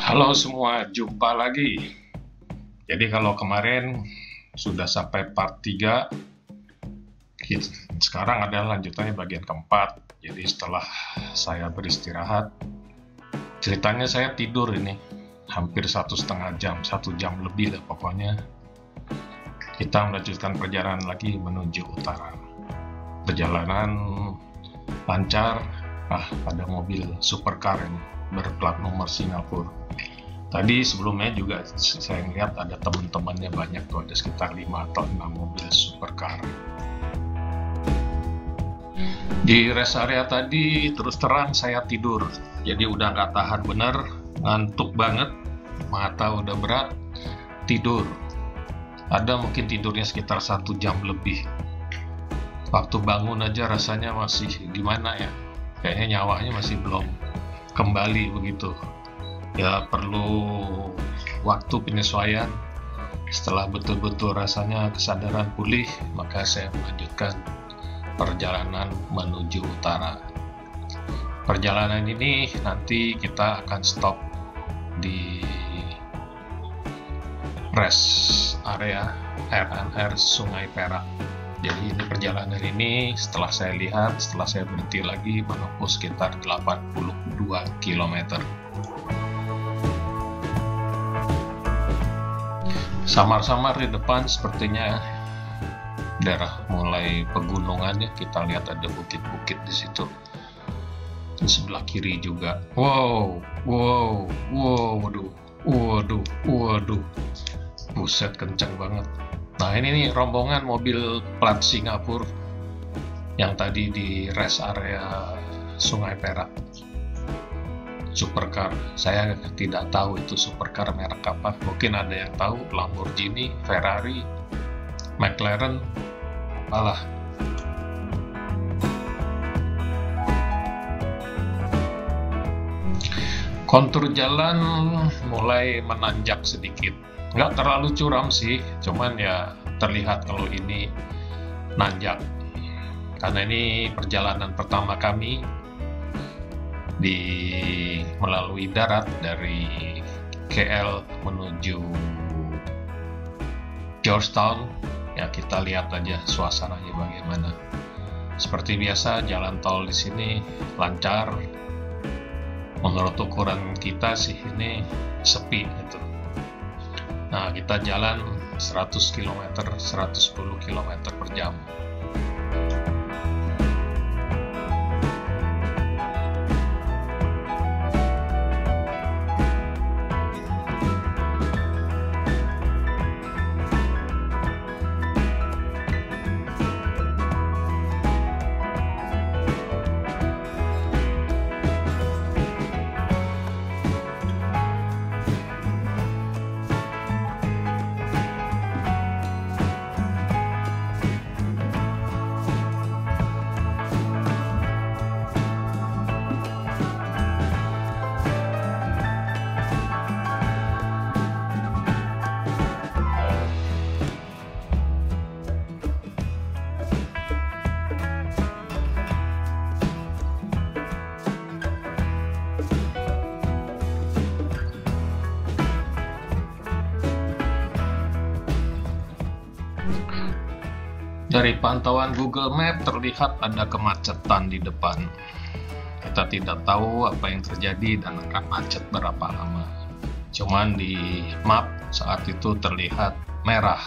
Halo semua, jumpa lagi. Jadi kalau kemarin sudah sampai part 3, sekarang adalah lanjutannya bagian keempat. Jadi setelah saya beristirahat, ceritanya saya tidur ini hampir 1,5 jam, 1 jam lebih lah pokoknya. Kita melanjutkan perjalanan lagi menuju utara. Perjalanan lancar, ada mobil supercar ini berplat nomor Singapura. Tadi sebelumnya juga saya lihat ada teman-temannya banyak tuh, ada sekitar 5 atau 6 mobil supercar. Di rest area tadi terus terang saya tidur, jadi udah nggak tahan bener, ngantuk banget, mata udah berat, tidur. Ada mungkin tidurnya sekitar 1 jam lebih. Waktu bangun aja rasanya masih gimana ya, kayaknya nyawanya masih belum kembali begitu. Ya perlu waktu penyesuaian. Setelah betul-betul rasanya kesadaran pulih, maka saya melanjutkan perjalanan menuju utara. Perjalanan ini nanti kita akan stop di rest area RNR Sungai Perak. Jadi ini perjalanan ini setelah saya lihat, setelah saya berhenti lagi menempuh sekitar 82 km. Samar-samar di depan sepertinya daerah mulai pegunungannya, kita lihat ada bukit-bukit di situ. Di sebelah kiri juga. Wow, waduh. Buset, kencang banget. Nah ini nih rombongan mobil plat Singapura yang tadi di rest area Sungai Perak. Supercar, saya tidak tahu itu supercar merek apa. Mungkin ada yang tahu, Lamborghini, Ferrari, McLaren, apalah. Kontur jalan mulai menanjak sedikit. Nggak terlalu curam sih, cuman ya terlihat kalau ini nanjak. Karena ini perjalanan pertama kami melalui darat dari KL menuju Georgetown. Ya kita lihat aja suasananya bagaimana. Seperti biasa jalan tol di sini lancar. Menurut ukuran kita sih ini sepi gitu. Nah kita jalan 100 km, 110 km per jam. Dari pantauan Google Map terlihat ada kemacetan di depan. Kita tidak tahu apa yang terjadi dan akan macet berapa lama. Cuman di map saat itu terlihat merah.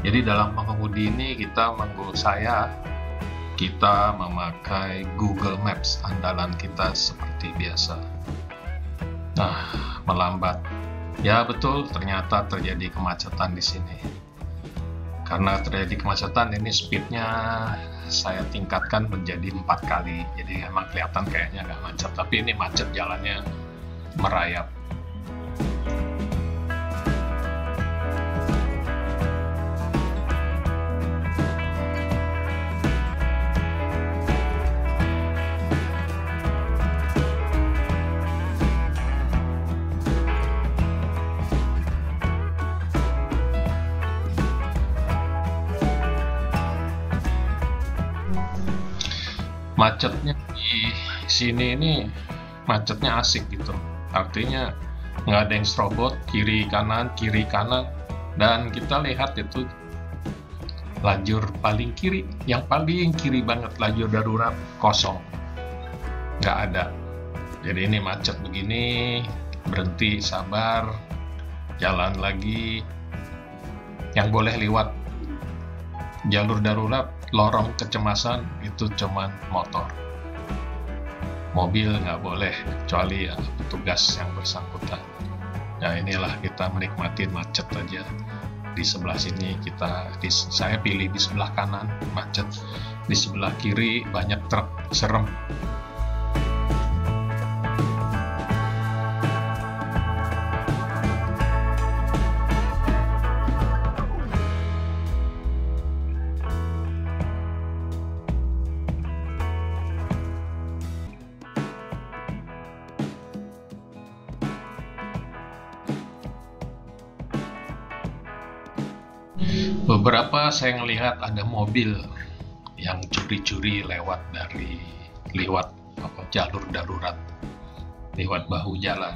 Jadi dalam mengemudi ini kita memakai Google Maps andalan kita seperti biasa. Nah, melambat. Ya betul, ternyata terjadi kemacetan di sini. Karena terjadi kemacetan, ini speednya saya tingkatkan menjadi 4 kali. Jadi emang kelihatan kayaknya nggak macet, tapi ini macet, jalannya merayap. Macetnya di sini ini macetnya asik gitu. Artinya nggak ada yang serobot, kiri kanan, dan kita lihat itu lajur paling kiri, yang paling kiri banget, lajur darurat kosong, nggak ada. Jadi ini macet begini, berhenti, sabar, jalan lagi. Yang boleh lewat jalur darurat, lorong kecemasan itu cuman motor, mobil nggak boleh, kecuali ya petugas yang bersangkutan. Nah inilah kita menikmati macet aja. Di sebelah sini saya pilih di sebelah kanan macet, di sebelah kiri banyak truk, serem. Beberapa saya ngelihat ada mobil yang curi-curi lewat jalur darurat, lewat bahu jalan.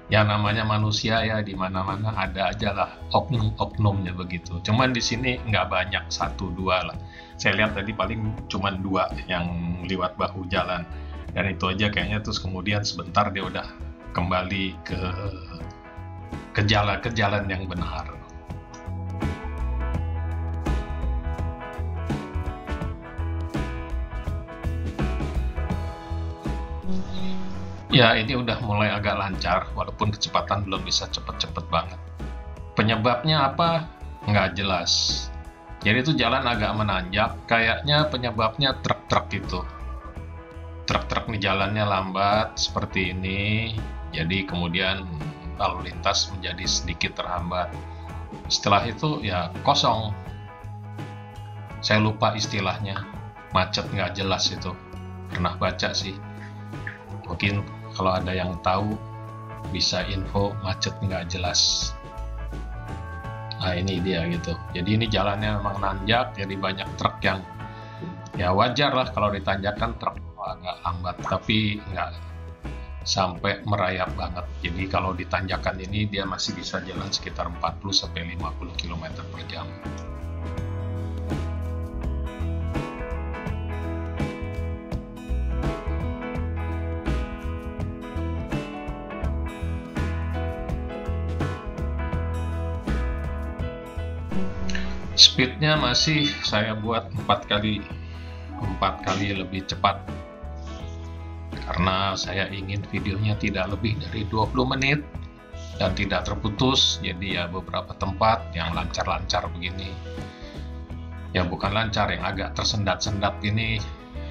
Ya namanya manusia ya, di mana-mana ada aja lah oknum-oknumnya begitu. Cuman di sini nggak banyak, 1-2 lah. Saya lihat tadi paling cuman 2 yang lewat bahu jalan, dan itu aja kayaknya. Terus kemudian sebentar dia udah kembali ke jalan yang benar. Ya ini udah mulai agak lancar, walaupun kecepatan belum bisa cepet-cepet banget. Penyebabnya apa? Nggak jelas. Jadi itu jalan agak menanjak, kayaknya penyebabnya truk-truk itu. Truk-truk nih jalannya lambat seperti ini, jadi kemudian lalu lintas menjadi sedikit terhambat. Setelah itu ya kosong. Saya lupa istilahnya, macet nggak jelas itu. Pernah baca sih. Mungkin kalau ada yang tahu bisa info macet nggak jelas. Nah ini dia gitu. Jadi ini jalannya memang nanjak, jadi banyak truk yang ya wajar lah kalau ditanjakan truk agak lambat, tapi nggak sampai merayap banget. Jadi kalau ditanjakan ini dia masih bisa jalan sekitar 40-50 km per jam. Speednya masih saya buat 4 kali lebih cepat, karena saya ingin videonya tidak lebih dari 20 menit dan tidak terputus. Jadi ya beberapa tempat yang lancar-lancar begini, ya bukan lancar, yang agak tersendat-sendat ini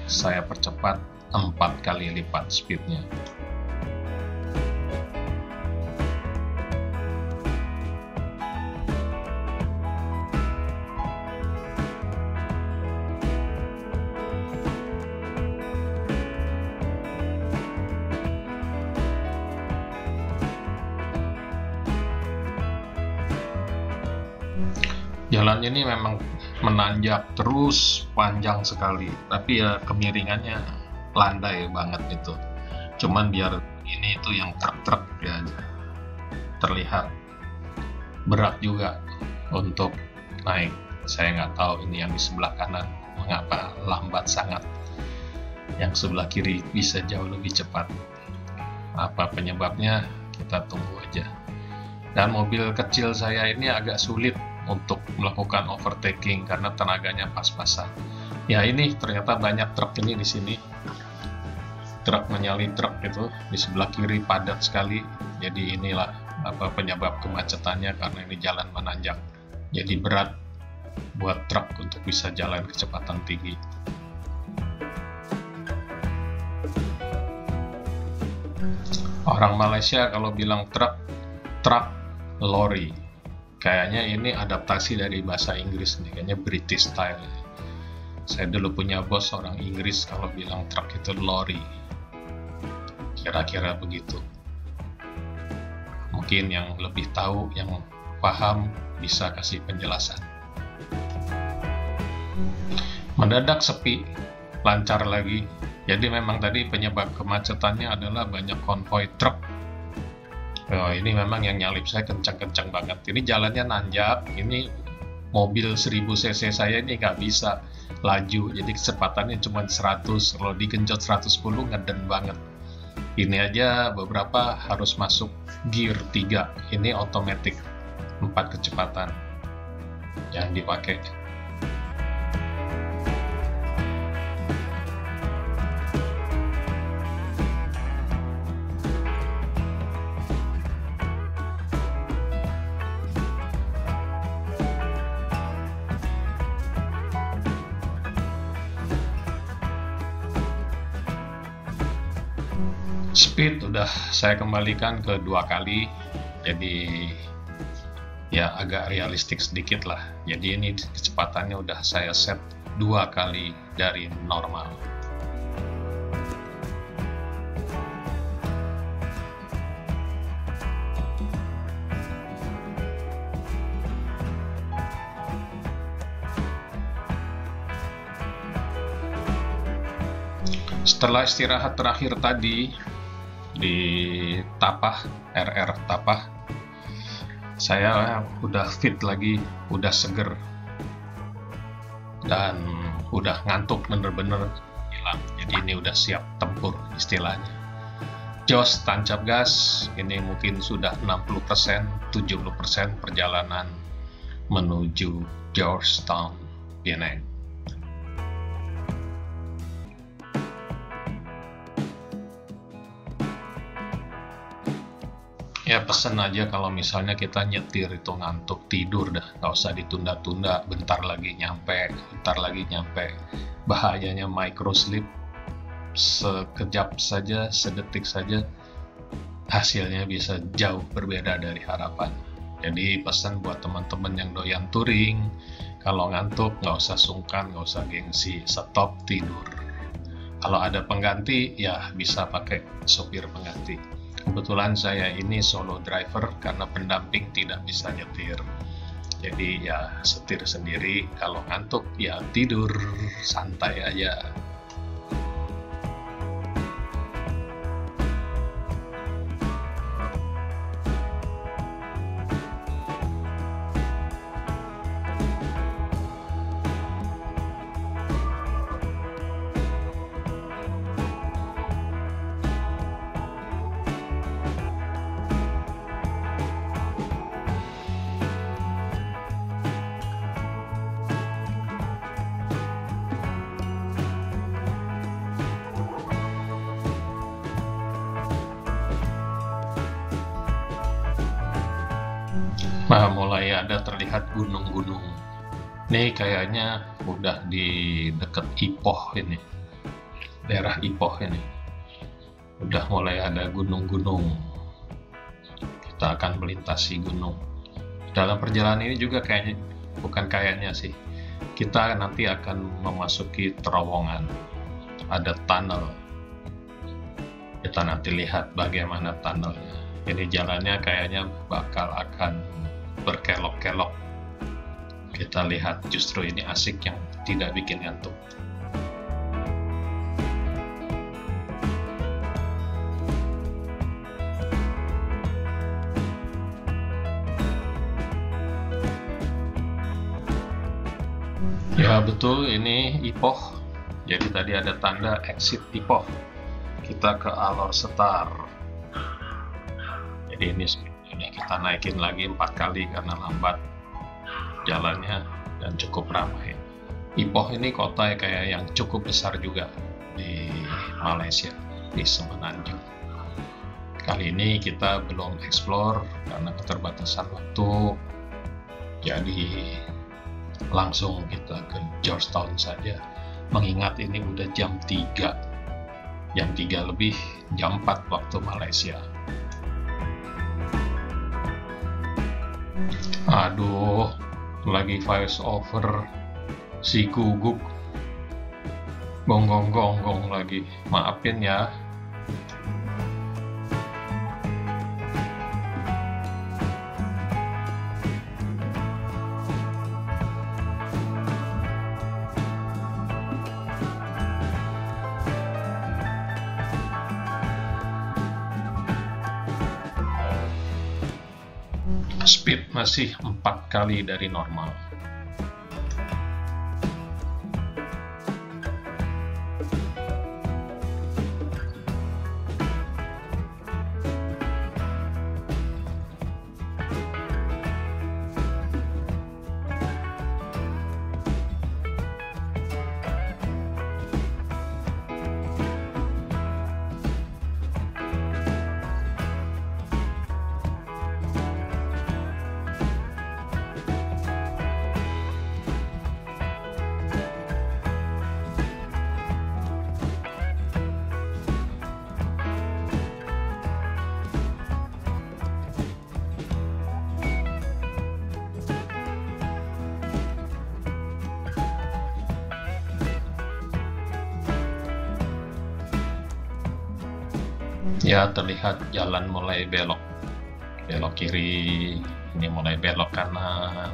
saya percepat 4 kali lipat speednya. Jalannya ini memang menanjak terus, panjang sekali, tapi ya kemiringannya landai banget itu. Cuman biar ini itu yang truk-truk ya terlihat berat juga untuk naik. Saya nggak tahu ini yang di sebelah kanan mengapa lambat sangat, yang sebelah kiri bisa jauh lebih cepat. Apa penyebabnya, kita tunggu aja. Dan mobil kecil saya ini agak sulit untuk melakukan overtaking karena tenaganya pas-pasan. Ya ini ternyata banyak truk ini di sini. Truk menyalip truk itu di sebelah kiri padat sekali. Jadi inilah apa penyebab kemacetannya, karena ini jalan menanjak. Jadi berat buat truk untuk bisa jalan kecepatan tinggi. Orang Malaysia kalau bilang truk lori. Kayaknya ini adaptasi dari bahasa Inggris nih, kayaknya British style. Saya dulu punya bos orang Inggris, kalau bilang truk itu lori. Kira-kira begitu. Mungkin yang lebih tahu, yang paham, bisa kasih penjelasan. Mendadak sepi, lancar lagi. Jadi memang tadi penyebab kemacetannya adalah banyak konvoi truk Oh, ini memang yang nyalip saya kencang-kencang banget. Ini jalannya nanjak, ini mobil 1000 cc saya ini nggak bisa laju, jadi kecepatannya cuma 100, kalau digenjot 110 ngeden banget. Ini aja beberapa harus masuk gear 3, ini otomatis 4 kecepatan yang dipakai. Speed udah saya kembalikan ke 2 kali, jadi ya agak realistik sedikit lah. Jadi ini kecepatannya udah saya set 2 kali dari normal. Setelah istirahat terakhir tadi di Tapah, RR Tapah, saya udah fit lagi, udah seger, dan udah ngantuk bener-bener hilang. Jadi ini udah siap tempur istilahnya. Jos tancap gas, ini mungkin sudah 60%, 70% perjalanan menuju Georgetown, Penang. Ya pesen aja kalau misalnya kita nyetir itu ngantuk, tidur dah, nggak usah ditunda-tunda, bentar lagi nyampe. Bahayanya microsleep, sekejap saja, sedetik saja, hasilnya bisa jauh berbeda dari harapan. Jadi pesan buat teman-teman yang doyan touring, kalau ngantuk nggak usah sungkan, nggak usah gengsi, stop tidur. Kalau ada pengganti, ya bisa pakai sopir pengganti. Kebetulan saya ini solo driver karena pendamping tidak bisa nyetir. Jadi ya setir sendiri, kalau ngantuk ya tidur, santai aja. Nah, mulai ada terlihat gunung-gunung. Nih kayaknya udah di deket Ipoh ini, daerah Ipoh ini. Udah mulai ada gunung-gunung. Kita akan melintasi gunung. Dalam perjalanan ini juga kayaknya, bukan kayaknya sih, kita nanti akan memasuki terowongan. Ada tunnel. Kita nanti lihat bagaimana tunnelnya. Ini jalannya kayaknya bakal akan berkelok-kelok. Kita lihat, justru ini asik yang tidak bikin ngantuk. Ya betul, ini Ipoh. Jadi tadi ada tanda exit Ipoh. Kita ke Alor Setar. Jadi ini kita naikin lagi 4 kali karena lambat jalannya dan cukup ramai. Ipoh ini kota kayak yang cukup besar juga di Malaysia, di Semenanjung. Kali ini kita belum explore karena keterbatasan waktu, jadi langsung kita ke Georgetown saja, mengingat ini udah jam 3 lebih, jam 4 waktu Malaysia. Aduh, lagi voice over si Guguk, gonggong lagi, maafin ya. Speed masih 4 kali dari normal. Ya, terlihat jalan mulai belok kiri, ini mulai belok kanan,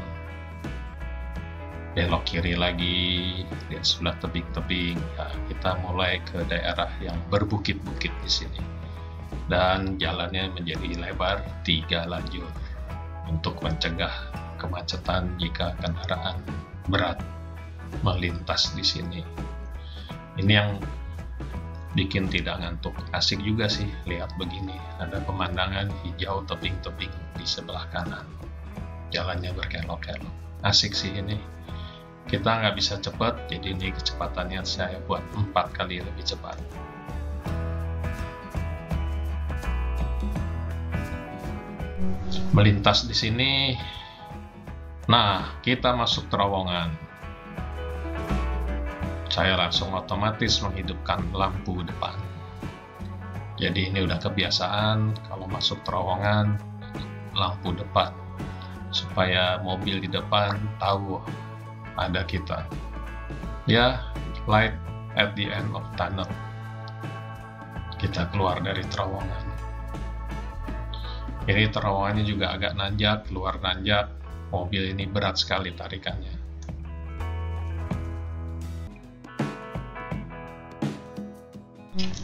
belok kiri lagi, lihat sebelah tebing-tebing. Ya, kita mulai ke daerah yang berbukit-bukit di sini, dan jalannya menjadi lebar 3 lajur untuk mencegah kemacetan jika kendaraan berat melintas di sini. Ini yang bikin tidak ngantuk. Asik juga sih lihat begini, ada pemandangan hijau tebing-tebing di sebelah kanan, jalannya berkelok-kelok. Asik sih ini. Kita nggak bisa cepat, jadi ini kecepatannya saya buat 4 kali lebih cepat. Melintas di sini. Nah, kita masuk terowongan. Saya langsung otomatis menghidupkan lampu depan. Jadi ini udah kebiasaan kalau masuk terowongan lampu depan, supaya mobil di depan tahu ada kita. Ya, light at the end of tunnel. Kita keluar dari terowongan. Ini terowongannya juga agak nanjak, keluar nanjak. Mobil ini berat sekali tarikannya.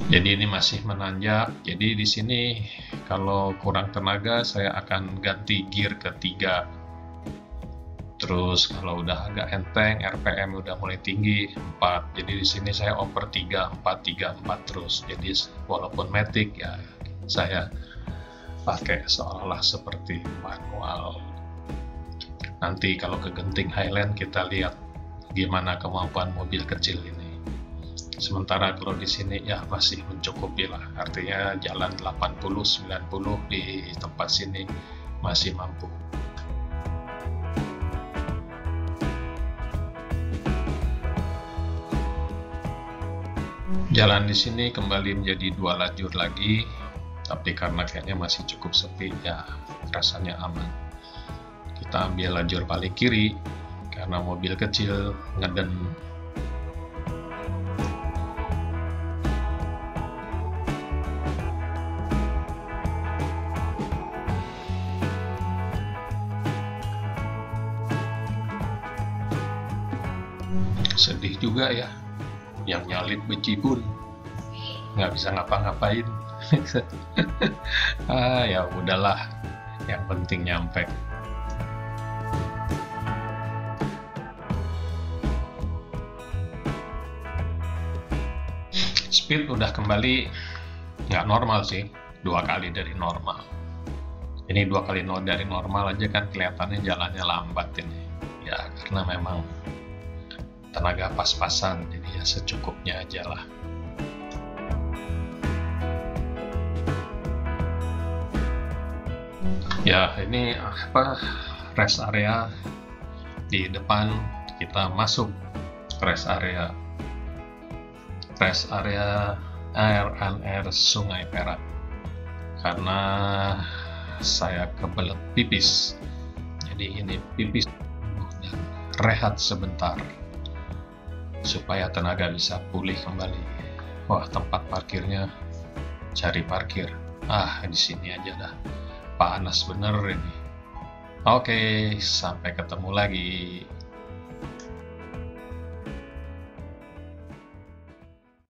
Jadi ini masih menanjak. Jadi di sini kalau kurang tenaga saya akan ganti gear ke 3. Terus kalau udah agak enteng, RPM udah mulai tinggi, 4. Jadi di sini saya oper 3, 4 terus. Jadi walaupun matic ya saya pakai seolah-olah seperti manual. Nanti kalau ke Genting Highland kita lihat gimana kemampuan mobil kecil ini. Sementara kalau di sini ya masih mencukupi lah, artinya jalan 80-90 di tempat sini masih mampu. Jalan di sini kembali menjadi 2 lajur lagi, tapi karena kayaknya masih cukup sepi ya rasanya aman. Kita ambil lajur paling kiri karena mobil kecil ngeden. Sedih juga ya, yang nyalip bejibun nggak bisa ngapa-ngapain. Ya udahlah, yang penting nyampe. Speed udah kembali nggak normal sih, 2 kali dari normal. Ini 2 kali dari normal aja kan kelihatannya jalannya lambat ini. Ya karena memang tenaga pas-pasan, jadi ya secukupnya aja lah. Ya ini rest area di depan. Kita masuk rest area air Sungai Perak karena saya kebelet pipis, jadi ini pipis dan rehat sebentar supaya tenaga bisa pulih kembali. Wah, tempat parkirnya cari parkir. Di sini aja dah. Panas bener ini. Oke, sampai ketemu lagi.